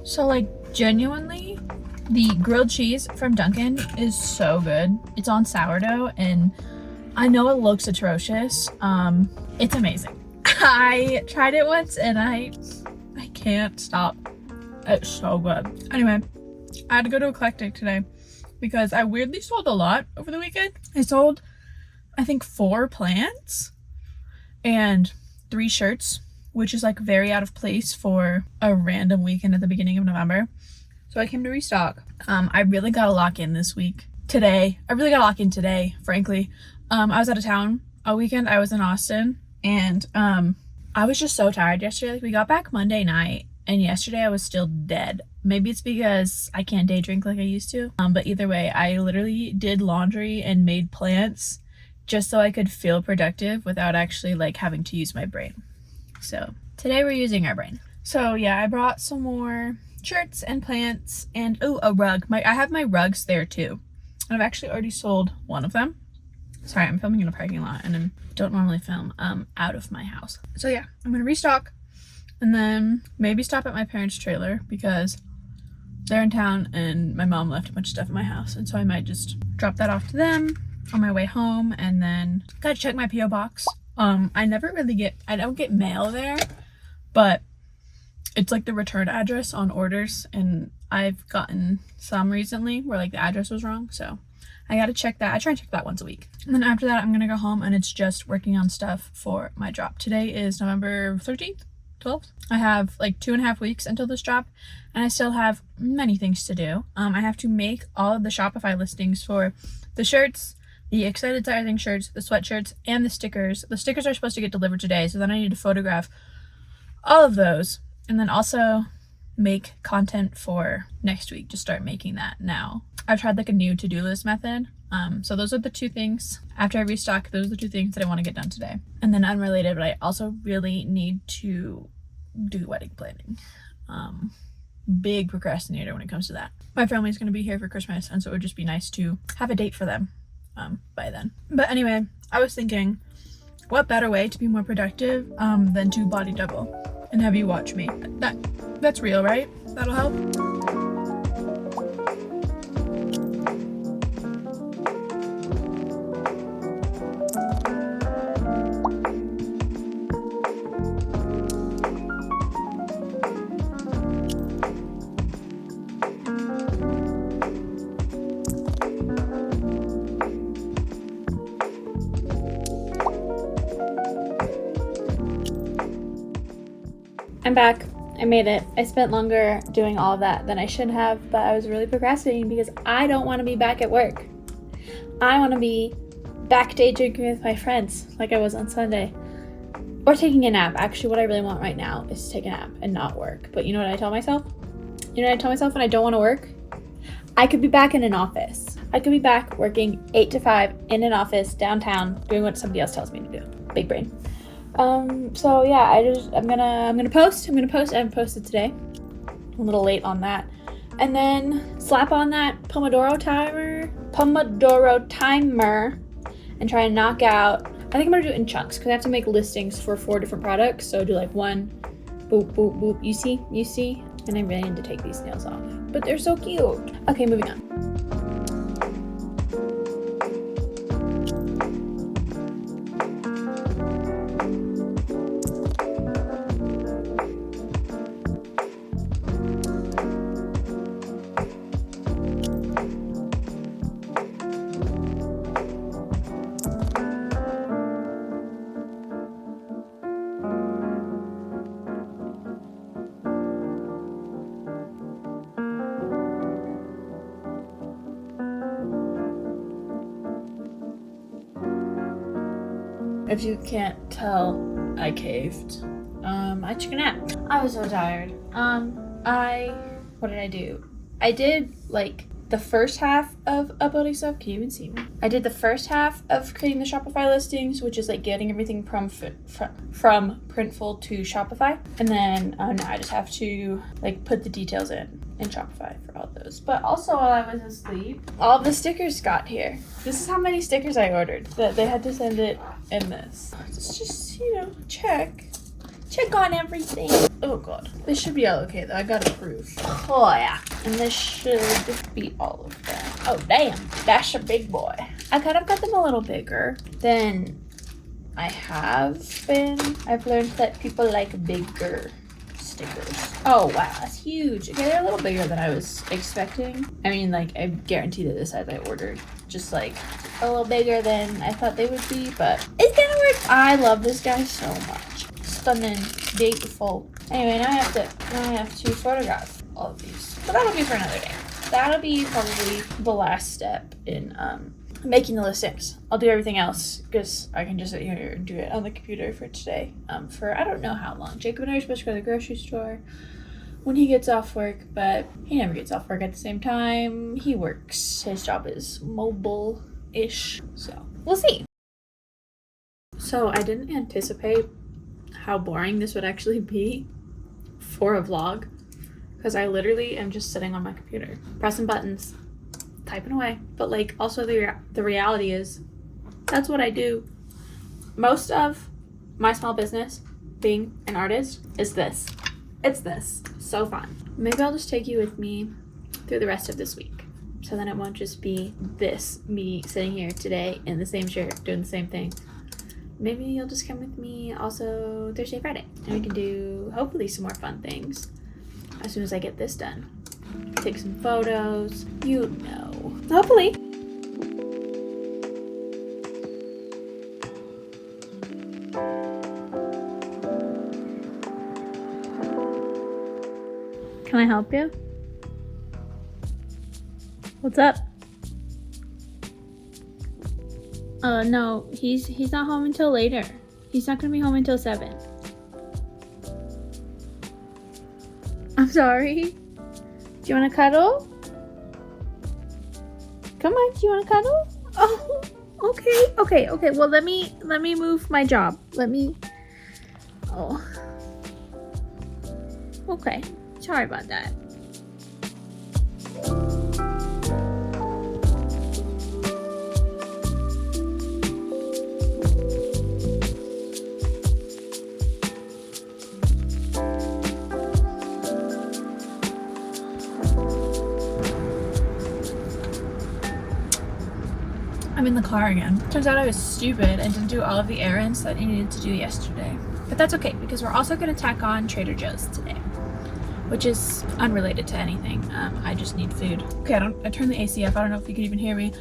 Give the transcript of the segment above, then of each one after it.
So like genuinely, the grilled cheese from Dunkin' is so good. It's on sourdough and I know it looks atrocious. It's amazing. I tried it once and I can't stop. It's so good. Anyway, I had to go to Eclectic today because I weirdly sold a lot over the weekend. I sold, I think, 4 plants and 3 shirts, which is like very out of place for a random weekend at the beginning of November. So I came to restock. I really got to lock in this week. Today. I really got to lock in today, frankly. I was out of town all weekend. I was in Austin and I was just so tired yesterday. Like we got back Monday night and yesterday I was still dead. Maybe it's because I can't day drink like I used to. But either way, I literally did laundry and made plants just so I could feel productive without actually like having to use my brain. So today we're using our brain. So yeah, I brought some more shirts and plants and a rug. I have my rugs there too. I've actually already sold one of them. Sorry, I'm filming in a parking lot and I don't normally film out of my house. So yeah, I'm gonna restock and then maybe stop at my parents' trailer because they're in town and my mom left a bunch of stuff in my house, and so I might just drop that off to them on my way home. And then gotta check my PO box. I don't get mail there, but it's like the return address on orders, and I've gotten some recently where like the address was wrong, so I gotta check that. I try and check that once a week. And then after that, I'm gonna go home and it's just working on stuff for my drop. Today is November 13th, 12th. I have like 2.5 weeks until this drop, and I still have many things to do. I have to make all of the Shopify listings for the shirts, the Excited Sizing shirts, the sweatshirts, and the stickers. The stickers are supposed to get delivered today, so then I need to photograph all of those. And then also make content for next week. Just start making that now. I've tried like a new to-do list method. So those are the 2 things. After I restock, those are the 2 things that I want to get done today. And then unrelated, but I also really need to do wedding planning. Big procrastinator when it comes to that. My family's going to be here for Christmas, and so it would just be nice to have a date for them by then. But anyway, I was thinking, what better way to be more productive than to body double and have you watch me? That's real, right? That'll help. I'm back. I made it. I spent longer doing all of that than I should have, but I was really procrastinating because I don't want to be back at work. I want to be back day drinking with my friends like I was on Sunday. Or taking a nap. Actually, what I really want right now is to take a nap and not work. But you know what I tell myself? You know what I tell myself when I don't want to work? I could be back in an office. I could be back working 8 to 5 in an office downtown doing what somebody else tells me to do. Big brain. So yeah, I'm gonna post. I haven't posted today. I'm a little late on that. And then slap on that Pomodoro timer and try and knock out. I think I'm gonna do it in chunks because I have to make listings for 4 different products. So do like 1, boop, boop, boop. You see? And I really need to take these nails off, but they're so cute. Okay, moving on. If you can't tell, I caved. I took a nap. I was so tired. What did I do? I did like the first half of uploading stuff. Can you even see me? I did the first half of creating the Shopify listings, which is like getting everything from Printful to Shopify. And then now I just have to like put the details in Shopify for all those. But also while I was asleep, all the stickers got here. This is how many stickers I ordered. That they had to send it in this. It's just, check check on everything. Oh god, this should be all okay though. I got a proof. Oh yeah, and this should be all of that. Oh damn, that's a big boy. I kind of got them a little bigger than I have been. I've learned that people like bigger stickers. Oh wow, that's huge. Okay, they're a little bigger than I was expecting. I mean, like, I guarantee that the size I ordered just like a little bigger than I thought they would be, but it's gonna work. I love this guy so much. Stunning, beautiful. Anyway, now I have to photograph all of these, but that'll be for another day. That'll be probably the last step in making the listings. I'll do everything else because I can just sit here and do it on the computer for today. For I don't know how long. Jacob and I are supposed to go to the grocery store when he gets off work, but he never gets off work at the same time. He works. His job is mobile-ish, so we'll see. So I didn't anticipate how boring this would actually be for a vlog, because I literally am just sitting on my computer, pressing buttons, typing away. But like, also the reality is that's what I do. Most of my small business, being an artist, is this. It's this. So fun. Maybe I'll just take you with me through the rest of this week, so then it won't just be this, me sitting here today in the same shirt doing the same thing. Maybe you'll just come with me also Thursday, Friday, and we can do hopefully some more fun things as soon as I get this done. Take some photos, you know. Hopefully. Can I help you? What's up? No, he's not home until later. He's not gonna be home until 7. I'm sorry. Do you wanna cuddle? Come on, do you wanna cuddle? Oh, okay. Well, let me move my job. Oh. Okay. Sorry about that. I'm in the car again. Turns out I was stupid and didn't do all of the errands that I needed to do yesterday. But that's okay, because we're also going to tack on Trader Joe's today, which is unrelated to anything. I just need food. Okay, I turned the AC up. I don't know if you can even hear me.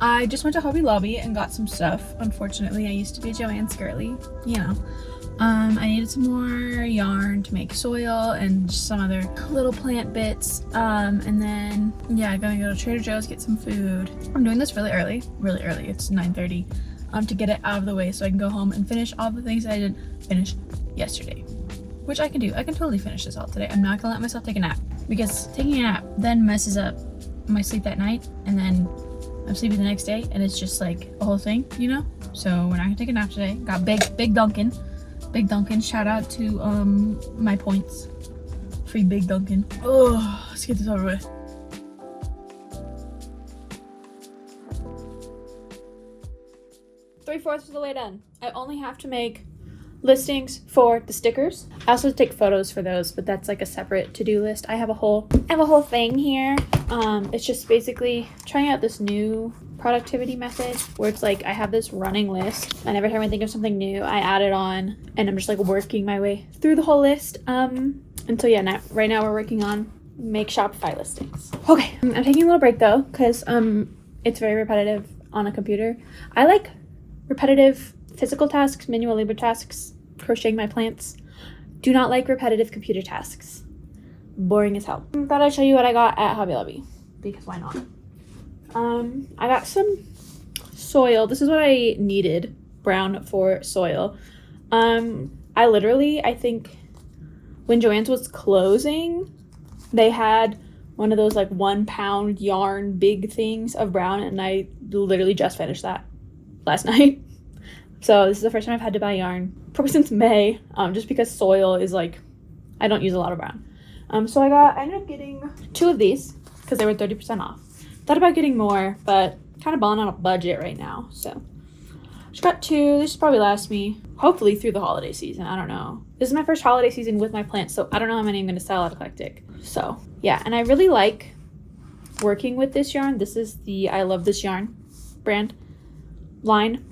I just went to Hobby Lobby and got some stuff. Unfortunately, I used to be a Joanne's girly, you know. I needed some more yarn to make soil and some other little plant bits. And then, yeah, I'm gonna go to Trader Joe's, get some food. I'm doing this really early. It's 9:30, to get it out of the way so I can go home and finish all the things that I didn't finish yesterday. Which I can do. I can totally finish this all today. I'm not gonna let myself take a nap, because taking a nap then messes up my sleep that night, and then I'm sleeping the next day, and it's just like a whole thing, you know? So we're not gonna take a nap today. Got Big Duncan. Shout out to my points. Free Big Duncan. Oh, let's get this over with. Three-fourths of the way done. I only have to make listings for the stickers. I also take photos for those, but that's like a separate to-do list. I have a whole thing here. It's just basically trying out this new productivity method where it's like I have this running list, and every time I think of something new, I add it on, and I'm just like working my way through the whole list. And so yeah, right now we're working on make Shopify listings. Okay, I'm taking a little break though, because it's very repetitive on a computer. I like repetitive physical tasks, manual labor tasks, crocheting my plants. Do not like repetitive computer tasks. Boring as hell. Thought I'd show you what I got at Hobby Lobby, because why not? I got some soil. This is what I needed, brown for soil. I think when Joann's was closing, they had one of those like 1 pound yarn big things of brown, and I literally just finished that last night. So this is the first time I've had to buy yarn probably since May, just because soil is like, I don't use a lot of brown. So I ended up getting 2 of these because they were 30% off. Thought about getting more, but kind of balling on a budget right now, so Just got 2. This should probably last me hopefully through the holiday season. I don't know. This is my first holiday season with my plants, so I don't know how many I'm going to sell at Eclectic. So yeah, and I really like working with this yarn. This is the I Love This Yarn brand line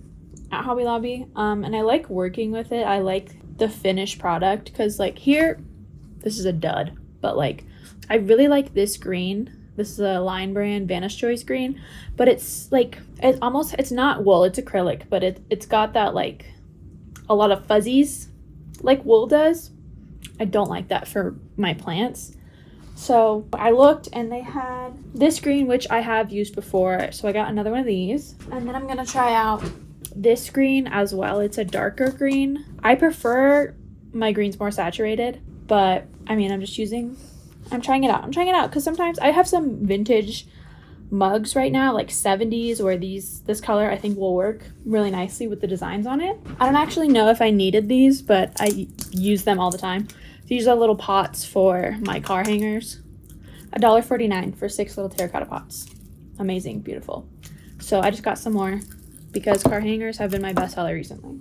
at Hobby Lobby. And I like working with it. I like the finished product because like here, this is a dud, but like I really like this green. This is a line brand Vanish Choice green, but it's like it's not wool, it's acrylic, but it's got that like a lot of fuzzies like wool does. I don't like that for my plants. So I looked and they had this green, which I have used before. So I got another one of these. And then I'm going to try out this green as well. It's a darker green. I prefer my greens more saturated, but I mean, I'm trying it out. I'm trying it out because sometimes I have some vintage mugs right now, like 70s, where this color I think will work really nicely with the designs on it. I don't actually know if I needed these, but I use them all the time. These are little pots for my car hangers. $1.49 for 6 little terracotta pots. Amazing, beautiful. So I just got some more because car hangers have been my best seller recently.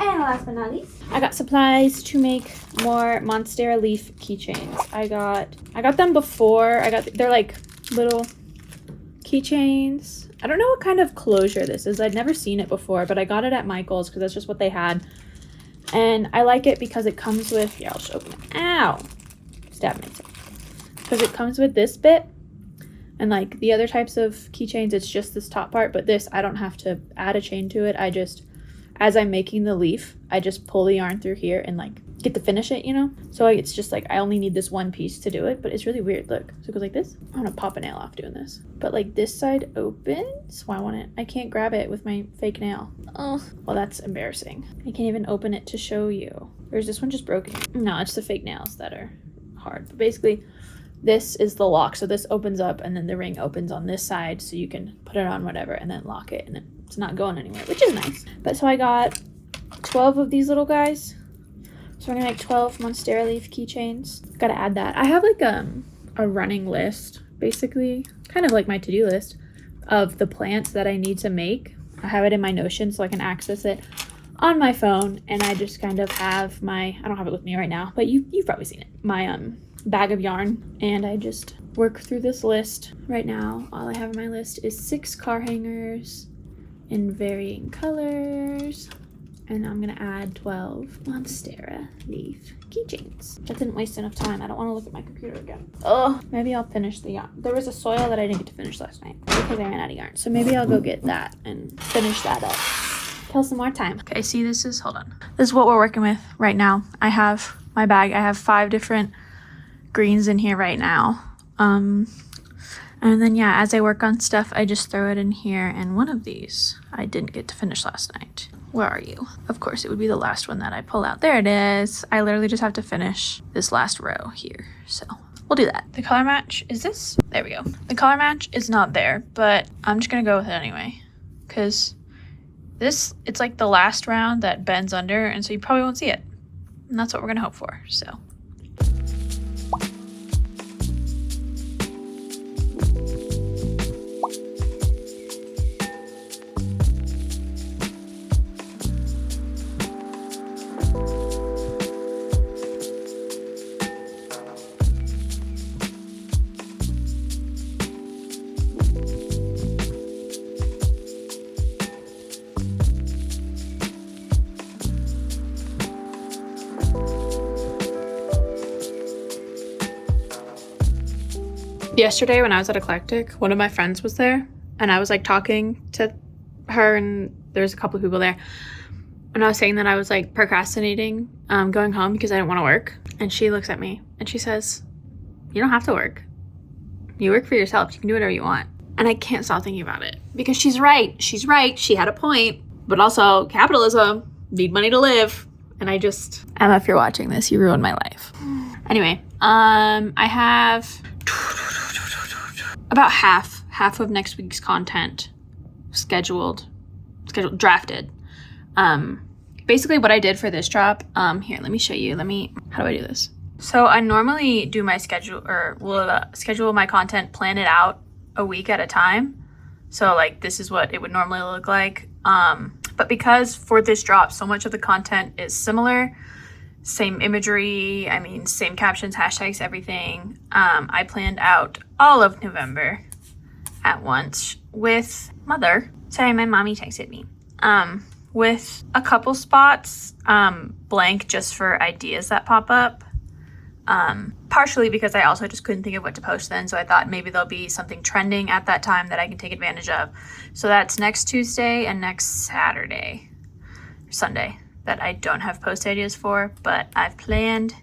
And last but not least, I got supplies to make more Monstera leaf keychains. I got them before. They're like little keychains. I don't know what kind of closure this is. I'd never seen it before, but I got it at Michael's because that's just what they had. And I like it because it comes with, here, I'll just open it. Ow! Stab myself. Because it comes with this bit. And like the other types of keychains, it's just this top part. But this, I don't have to add a chain to it. I just, as I'm making the leaf, I just pull the yarn through here and like get to finish it, you know? So it's just like, I only need this one piece to do it. But it's really weird, look. So it goes like this. I'm gonna pop a nail off doing this. But like this side opens. Why won't it? I can't grab it with my fake nail. Oh, well that's embarrassing. I can't even open it to show you. Or is this one just broken? No, it's the fake nails that are hard. But basically, this is the lock. So this opens up and then the ring opens on this side so you can put it on whatever and then lock it and it's not going anywhere, which is nice. But so I got 12 of these little guys. So we're gonna make 12 Monstera leaf keychains. Gotta add that. I have like a running list, basically, kind of like my to-do list of the plants that I need to make. I have it in my Notion so I can access it on my phone, and I just kind of have my, I don't have it with me right now, but you've probably seen it, my bag of yarn, and I just work through this list right now. All I have on my list is 6 car hangers in varying colors. And I'm gonna add 12 Monstera leaf keychains. That didn't waste enough time. I don't wanna look at my computer again. Oh, maybe I'll finish the yarn. There was a soil that I didn't get to finish last night because I ran out of yarn. So maybe I'll go get that and finish that up. Kill some more time. Okay, see this is, hold on. This is what we're working with right now. I have my bag. I have 5 different greens in here right now. And then yeah, as I work on stuff, I just throw it in here. And one of these I didn't get to finish last night. Where are you? Of course, it would be the last one that I pull out. There it is. I literally just have to finish this last row here. So we'll do that. The color match is this. There we go. The color match is not there, but I'm just gonna go with it anyway. Because this, it's like the last round that bends under, and so you probably won't see it. And that's what we're gonna hope for, so. Yesterday when I was at Eclectic, one of my friends was there and I was like talking to her and there was a couple of people there and I was saying that I was like procrastinating going home because I didn't want to work, and she looks at me and she says, you don't have to work. You work for yourself. You can do whatever you want. And I can't stop thinking about it because she's right. She's right. She had a point, but also capitalism, need money to live. And I just, Emma, if you're watching this, you ruined my life. Anyway, I have about half of next week's content scheduled, drafted. Basically what I did for this drop, here, let me show you. How do I do this? So I normally do my schedule, or will schedule my content, plan it out a week at a time. So like this is what it would normally look like. But because for this drop, so much of the content is similar, same imagery, I mean, same captions, hashtags, everything, I planned out all of November at once with Mother. Sorry, my mommy texted me. With a couple spots blank just for ideas that pop up. Partially because I also just couldn't think of what to post then, so I thought maybe there'll be something trending at that time that I can take advantage of. So that's next Tuesday and next Saturday, or Sunday, that I don't have post ideas for, but I've planned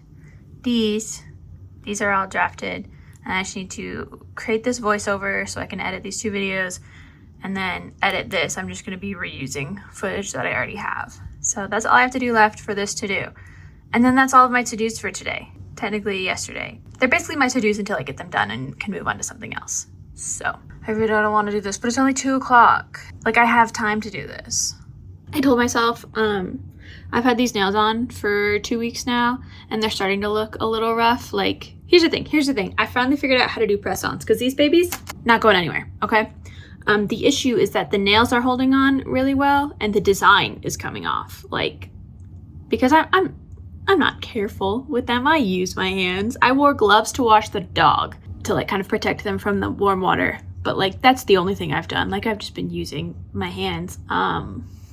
these. These are all drafted, and I just need to create this voiceover so I can edit these 2 videos and then edit this. I'm just going to be reusing footage that I already have. So that's all I have to do left for this to do. And then that's all of my to-dos for today. Technically yesterday. They're basically my to-dos until I get them done and can move on to something else. So I really don't want to do this, but it's only 2 o'clock. Like, I have time to do this. I told myself, I've had these nails on for 2 weeks now, and they're starting to look a little rough. Like, here's the thing. I finally figured out how to do press-ons, because these babies, not going anywhere, okay? The issue is that the nails are holding on really well, and the design is coming off. Like, because I'm not careful with them. I use my hands. I wore gloves to wash the dog to like kind of protect them from the warm water. But like, that's the only thing I've done. Like, I've just been using my hands.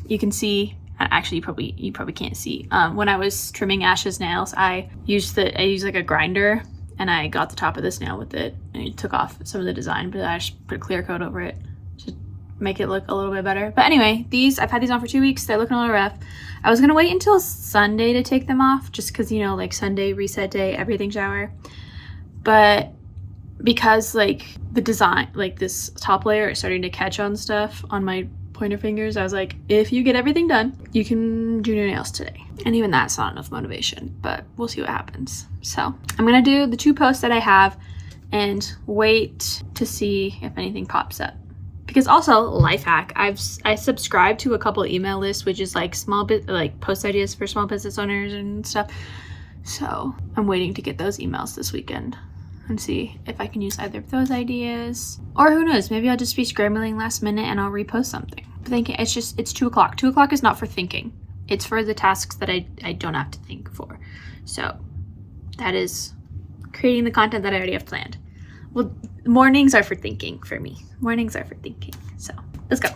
You can see, actually you probably can't see. When I was trimming Ash's nails, I used like a grinder, and I got the top of this nail with it, and it took off some of the design, but I just put a clear coat over it to make it look a little bit better. But anyway, I've had these on for 2 weeks. They're looking a little rough. I was gonna wait until Sunday to take them off, just because, you know, like Sunday, reset day, everything shower. But because like the design, like this top layer is starting to catch on stuff on my pointer fingers, I was like, if you get everything done, you can do your nails today. And even that's not enough motivation, but we'll see what happens. So I'm gonna do the 2 posts that I have and wait to see if anything pops up. Because also, life hack, I subscribe to a couple email lists, which is like like post ideas for small business owners and stuff. So I'm waiting to get those emails this weekend and see if I can use either of those ideas. Or who knows, maybe I'll just be scrambling last minute and I'll repost something. But thinking, it's 2 o'clock. 2 o'clock is not for thinking. It's for the tasks that I don't have to think for. So that is creating the content that I already have planned. Well, mornings are for thinking for me. Mornings are for thinking. So let's go.